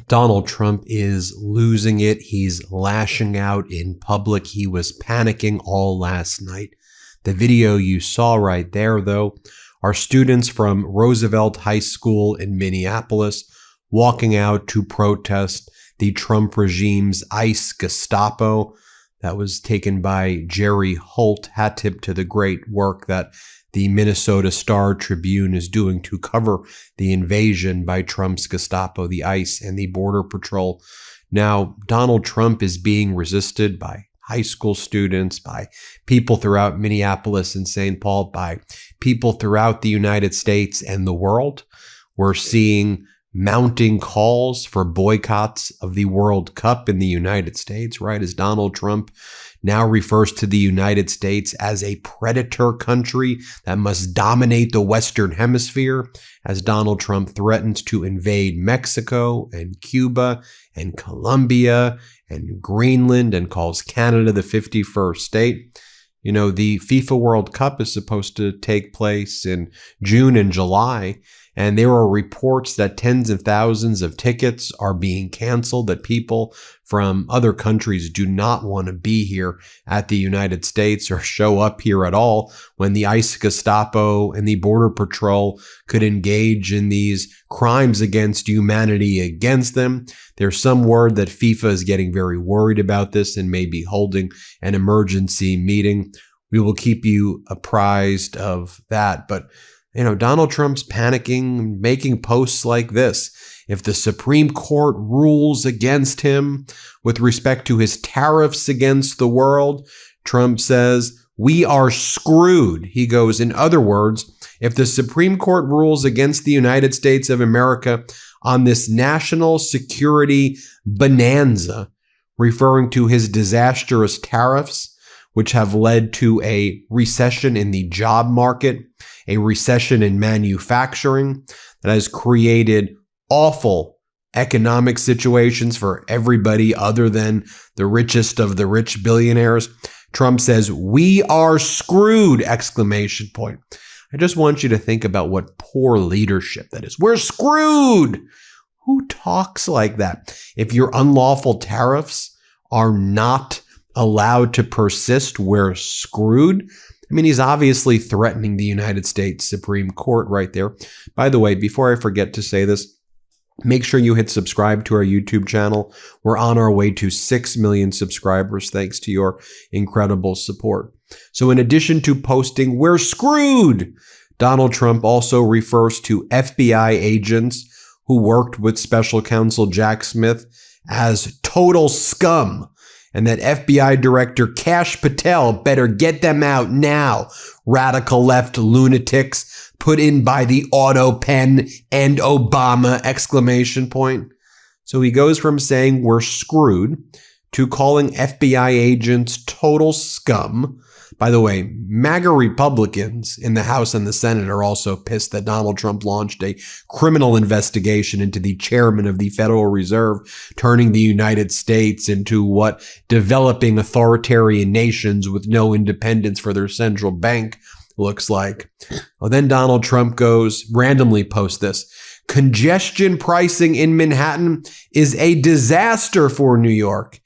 Donald Trump is losing it. He's lashing out in public. He was panicking all last night. The video you saw right there, though, are students from Roosevelt High School in Minneapolis walking out to protest the Trump regime's ICE Gestapo. That was taken by Jerry Holt. Hat tip to the great work that the Minnesota Star-Tribune is doing to cover the invasion by Trump's Gestapo, the ICE, and the Border Patrol. Now, Donald Trump is being resisted by high school students, by people throughout Minneapolis and St. Paul, by people throughout the United States and the world. We're seeing mounting calls for boycotts of the World Cup in the United States, right? As Donald Trump now refers to the United States as a predator country that must dominate the Western Hemisphere, as Donald Trump threatens to invade Mexico and Cuba and Colombia and Greenland and calls Canada the 51st state. You know, the FIFA World Cup is supposed to take place in June and July, and there are reports that tens of thousands of tickets are being canceled, that people from other countries do not want to be here at the United States or show up here at all when the ICE Gestapo and the Border Patrol could engage in these crimes against humanity against them. There's some word that FIFA is getting very worried about this and may be holding an emergency meeting. We will keep you apprised of that. But Donald Trump's panicking, making posts like this. If the Supreme Court rules against him with respect to his tariffs against the world, Trump says, we are screwed. He goes, in other words, if the Supreme Court rules against the United States of America on this national security bonanza, referring to his disastrous tariffs, which have led to a recession in the job market, a recession in manufacturing that has created awful economic situations for everybody other than the richest of the rich billionaires. Trump says, we are screwed, exclamation point. I just want you to think about what poor leadership that is. We're screwed. Who talks like that? If your unlawful tariffs are not allowed to persist, we're screwed. I mean, he's obviously threatening the United States Supreme Court right there. By the way, before I forget to say this, make sure you hit subscribe to our YouTube channel. We're on our way to 6 million subscribers thanks to your incredible support. So in addition to posting, we're screwed, Donald Trump also refers to FBI agents who worked with special counsel Jack Smith as total scum, and that FBI Director Kash Patel better get them out now. Radical left lunatics put in by the auto pen and Obama, exclamation point. So he goes from saying we're screwed to calling FBI agents total scum. By the way, MAGA Republicans in the House and the Senate are also pissed that Donald Trump launched a criminal investigation into the chairman of the Federal Reserve, turning the United States into what developing authoritarian nations with no independence for their central bank looks like. Well, then Donald Trump goes, randomly post this. Congestion pricing in Manhattan is a disaster for New York.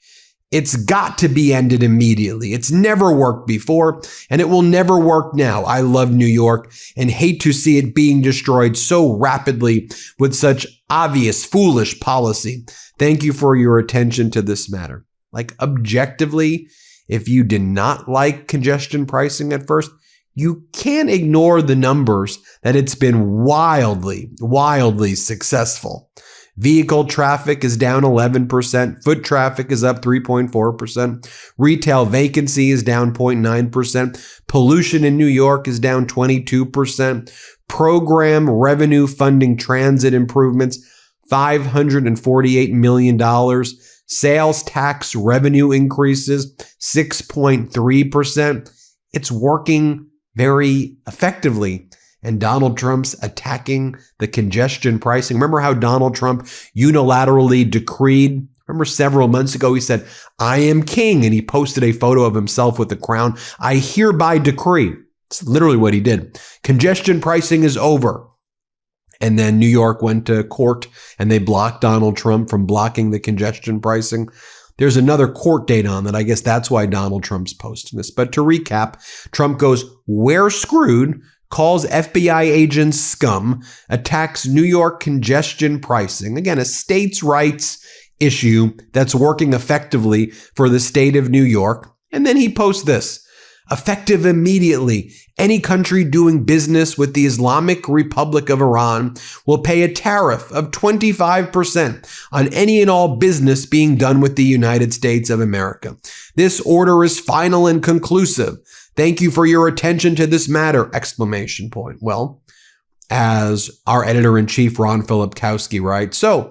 It's got to be ended immediately. It's never worked before, and it will never work now. I love New York and hate to see it being destroyed so rapidly with such obvious, foolish policy. Thank you for your attention to this matter. Like, objectively, if you did not like congestion pricing at first, you can't ignore the numbers that it's been wildly, wildly successful. Vehicle traffic is down 11%. Foot traffic is up 3.4%. Retail vacancy is down 0.9%. Pollution in New York is down 22%. Program revenue funding transit improvements, $548 million. Sales tax revenue increases, 6.3%. It's working very effectively. And Donald Trump's attacking the congestion pricing. Remember how Donald Trump unilaterally decreed? Remember several months ago, he said, I am king. And he posted a photo of himself with the crown. I hereby decree. It's literally what he did. Congestion pricing is over. And then New York went to court and they blocked Donald Trump from blocking the congestion pricing. There's another court date on that. I guess that's why Donald Trump's posting this. But to recap, Trump goes, "We're screwed," calls FBI agents scum, attacks New York congestion pricing. Again, a states' rights issue that's working effectively for the state of New York. And then he posts this: "Effective immediately, any country doing business with the Islamic Republic of Iran will pay a tariff of 25% on any and all business being done with the United States of America. This order is final and conclusive. Thank you for your attention to this matter!" Exclamation point. Well, as our editor-in-chief Ron Filipkowski writes, so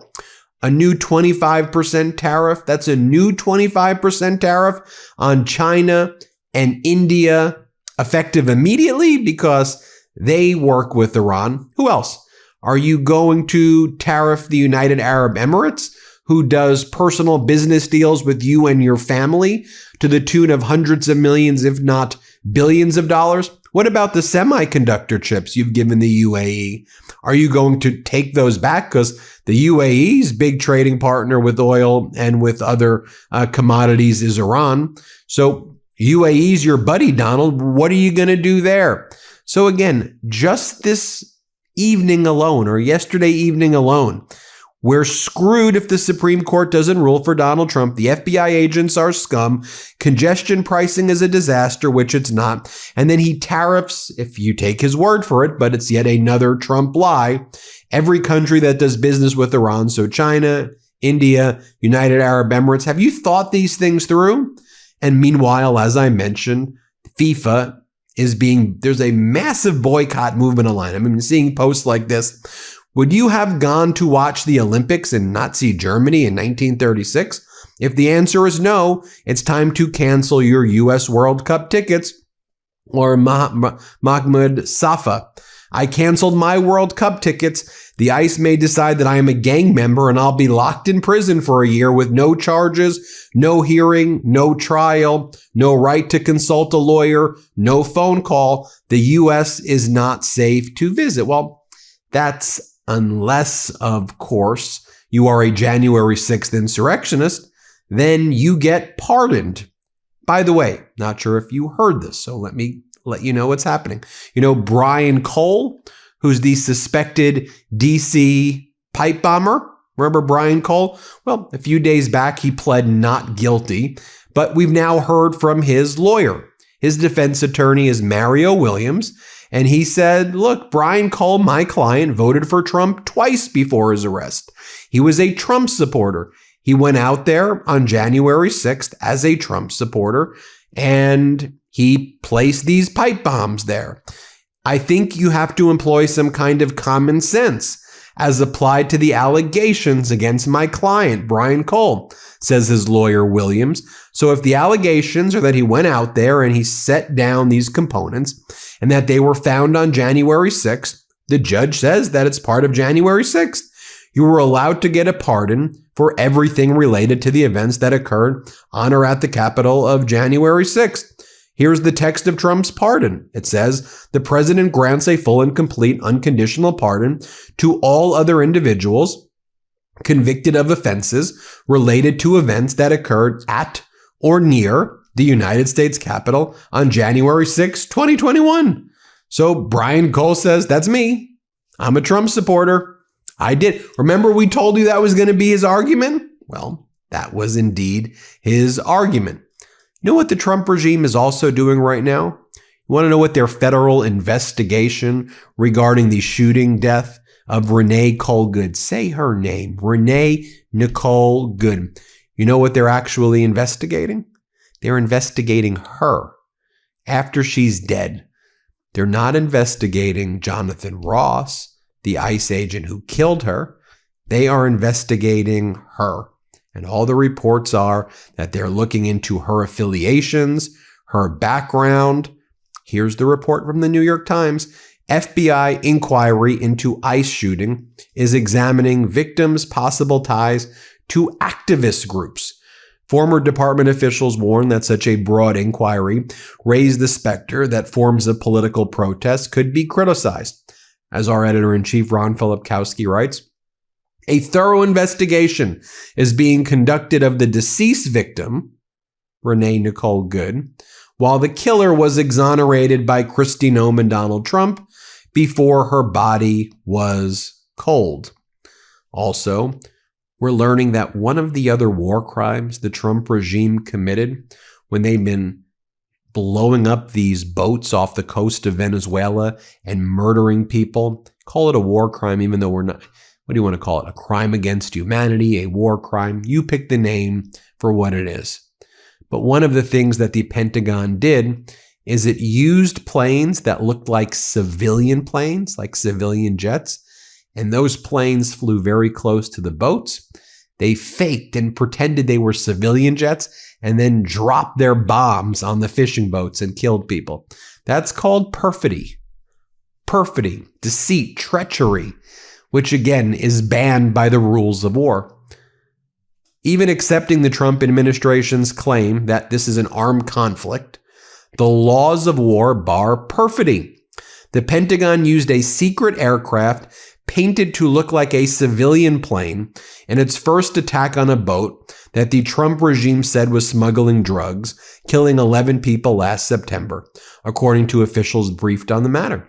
a new 25% tariff, that's a new 25% tariff on China and India, effective immediately because they work with Iran. Who else? Are you going to tariff the United Arab Emirates, who does personal business deals with you and your family to the tune of hundreds of millions, if not billions of dollars? What about the semiconductor chips you've given the UAE? Are you going to take those back? Because the UAE's big trading partner with oil and with other commodities is Iran. So UAE's your buddy, Donald. What are you going to do there? So again, just this evening alone, or yesterday evening alone, we're screwed if the Supreme Court doesn't rule for Donald Trump. The FBI agents are scum. Congestion pricing is a disaster, which it's not. And then he tariffs, if you take his word for it, but it's yet another Trump lie, every country that does business with Iran. So China, India, United Arab Emirates. Have you thought these things through? And meanwhile, as I mentioned, FIFA there's a massive boycott movement online. I've been seeing posts like this. Would you have gone to watch the Olympics in Nazi Germany in 1936? If the answer is no, it's time to cancel your U.S. World Cup tickets. Or Mahmoud Safa: "I canceled my World Cup tickets. The ICE may decide that I am a gang member and I'll be locked in prison for a year with no charges, no hearing, no trial, no right to consult a lawyer, no phone call. The U.S. is not safe to visit." Well, that's unless, of course, you are a January 6th insurrectionist, then you get pardoned. By the way, not sure if you heard this, so let me let you know what's happening. You know, Brian Cole, who's the suspected DC pipe bomber. Remember Brian Cole? Well, a few days back, he pled not guilty, but we've now heard from his lawyer. His defense attorney is Mario Williams, and he said, look, Brian Cole, my client, voted for Trump twice before his arrest. He was a Trump supporter. He went out there on January 6th as a Trump supporter, and he placed these pipe bombs there. I think you have to employ some kind of common sense as applied to the allegations against my client, Brian Cole, says his lawyer, Williams. So if the allegations are that he went out there and he set down these components and that they were found on January 6th, the judge says that it's part of January 6th. You were allowed to get a pardon for everything related to the events that occurred on or at the Capitol of January 6th. Here's the text of Trump's pardon. It says, the president grants a full and complete unconditional pardon to all other individuals convicted of offenses related to events that occurred at or near the United States Capitol on January 6, 2021. So Brian Cole says, that's me. I'm a Trump supporter. I did. Remember we told you that was going to be his argument? Well, that was indeed his argument. You know what the Trump regime is also doing right now? You want to know what their federal investigation regarding the shooting death of Renee Colgood? Say her name, Renee Nicole Good. You know what they're actually investigating? They're investigating her after she's dead. They're not investigating Jonathan Ross, the ICE agent who killed her. They are investigating her. And all the reports are that they're looking into her affiliations, her background. Here's the report from the New York Times. FBI inquiry into ICE shooting is examining victims' possible ties to activist groups. Former department officials warn that such a broad inquiry raised the specter that forms of political protest could be criticized. As our editor-in-chief, Ron Filipkowski, writes, a thorough investigation is being conducted of the deceased victim, Renee Nicole Good, while the killer was exonerated by Kristi Noem and Donald Trump before her body was cold. Also, we're learning that one of the other war crimes the Trump regime committed when they've been blowing up these boats off the coast of Venezuela and murdering people, call it a war crime even though we're not, what do you want to call it? A crime against humanity, a war crime. You pick the name for what it is. But one of the things that the Pentagon did is it used planes that looked like civilian planes, like civilian jets, and those planes flew very close to the boats. They faked and pretended they were civilian jets and then dropped their bombs on the fishing boats and killed people. That's called perfidy. Perfidy, deceit, treachery, which again is banned by the rules of war. Even accepting the Trump administration's claim that this is an armed conflict, the laws of war bar perfidy. The Pentagon used a secret aircraft painted to look like a civilian plane in its first attack on a boat that the Trump regime said was smuggling drugs, killing 11 people last September, according to officials briefed on the matter.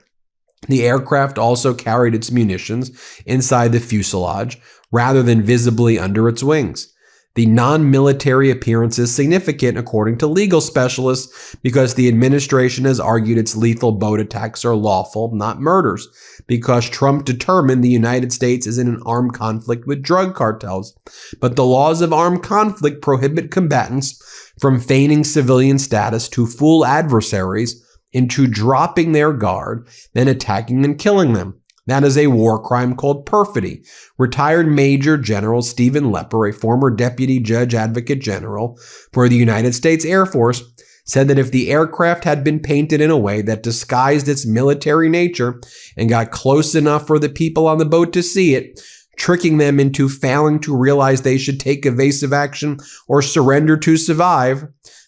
The aircraft also carried its munitions inside the fuselage rather than visibly under its wings. The non-military appearance is significant, according to legal specialists, because the administration has argued its lethal boat attacks are lawful, not murders, because Trump determined the United States is in an armed conflict with drug cartels. But the laws of armed conflict prohibit combatants from feigning civilian status to fool adversaries into dropping their guard, then attacking and killing them. That is a war crime called perfidy. Retired Major General Stephen Lepper, a former Deputy Judge Advocate General for the United States Air Force, said that if the aircraft had been painted in a way that disguised its military nature and got close enough for the people on the boat to see it, tricking them into failing to realize they should take evasive action or surrender to survive,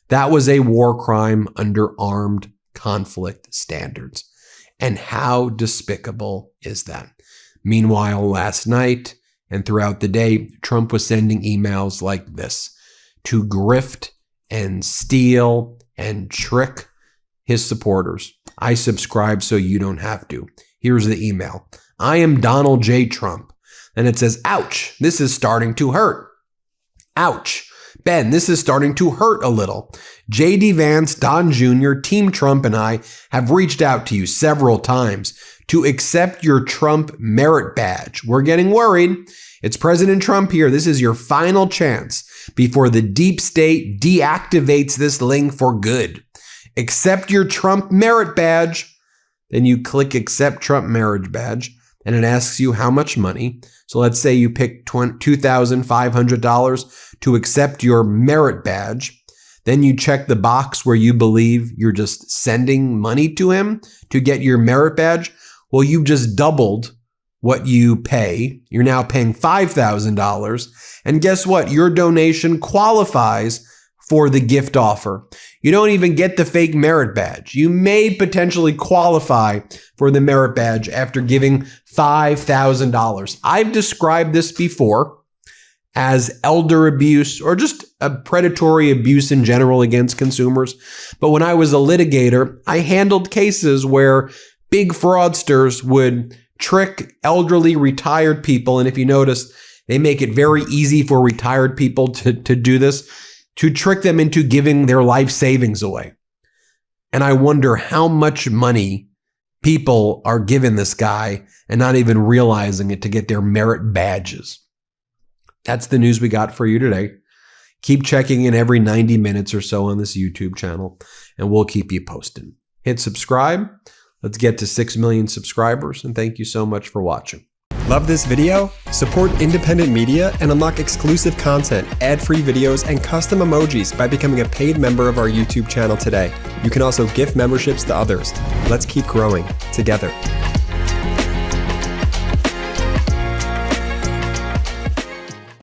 that was a war crime under armed conflict standards. And how despicable is that? Meanwhile, last night and throughout the day, Trump was sending emails like this to grift and steal and trick his supporters. I subscribe so you don't have to. Here's the email. I am Donald J. Trump. And it says, ouch, this is starting to hurt. Ouch. Ben, this is starting to hurt a little. J.D. Vance, Don Jr., Team Trump, and I have reached out to you several times to accept your Trump merit badge. We're getting worried. It's President Trump here. This is your final chance before the deep state deactivates this link for good. Accept your Trump merit badge. Then you click accept Trump merit badge, and it asks you how much money. So let's say you pick $2,500 to accept your merit badge. Then you check the box where you believe you're just sending money to him to get your merit badge. Well, you've just doubled what you pay. You're now paying $5,000. And guess what? Your donation qualifies for the gift offer. You don't even get the fake merit badge. You may potentially qualify for the merit badge after giving $5,000. I've described this before as elder abuse or just a predatory abuse in general against consumers. But when I was a litigator, I handled cases where big fraudsters would trick elderly retired people. And if you notice, they make it very easy for retired people to do this, to trick them into giving their life savings away. And I wonder how much money people are giving this guy and not even realizing it to get their merit badges. That's the news we got for you today. Keep checking in every 90 minutes or so on this YouTube channel, and we'll keep you posted. Hit subscribe. Let's get to 6 million subscribers, and thank you so much for watching. Love this video? Support independent media and unlock exclusive content, ad-free videos, and custom emojis by becoming a paid member of our YouTube channel today. You can also gift memberships to others. Let's keep growing together.